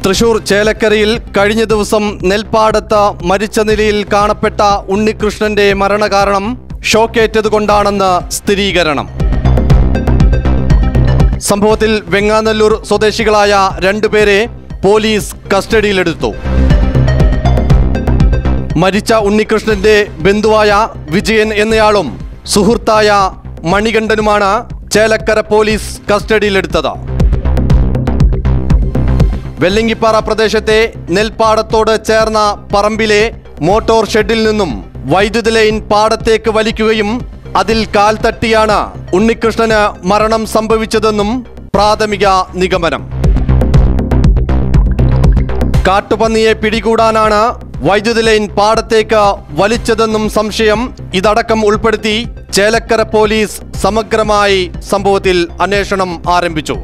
തൃശൂർ ചേലക്കരയിൽ കഴിഞ്ഞ ദിവസം നെൽപ്പാടത്ത് മരിച്ച നിലയിൽ കാണപ്പെട്ട ഉണ്ണികൃഷ്ണന്റെ മരണകാരണം ഷോക്കേറ്റതുകൊണ്ടാണെന്ന് സ്ഥിരീകരണം. സംഭവത്തിൽ വെങ്ങാനല്ലൂർ സ്വദേശികളായ 2 പേരെ പോലീസ് കസ്റ്റഡിയിലെടുത്തു. മരിച്ച ഉണ്ണികൃഷ്ണന്റെ ബന്ധുവായ വിജയൻ എന്നയാളും സുഹൃത്തായ മണികണ്ഠനുമാണ് ചേലക്കര പോലീസ് കസ്റ്റഡിയിലെടുത്തത്. വെല്ലിങ്ങിപ്പാറ പ്രദേശത്തെ നെൽപ്പാടത്തോട് ചേർന്ന പറമ്പിലെ മോട്ടോർ ഷെഡിൽ നിന്നും വൈദ്യുതി ലൈൻ പാടത്തേക്ക് വലിക്കുകയും അതിൽ കാൽ തട്ടിയാണ് ഉണ്ണികൃഷ്ണന് മരണം സംഭവിച്ചതെന്നും പ്രാഥമിക നിഗമനം. കാട്ടുപന്നിയെ പിടികൂടാനാണ് വൈദ്യുതി ലൈൻ പാടത്തേക്ക് വലിച്ചതെന്നും സംശയം. ഇതടക്കം ഉൾപ്പെടുത്തി ചേലക്കര പോലീസ് സമഗ്രമായി സംഭവത്തിൽ അന്വേഷണം ആരംഭിച്ചു.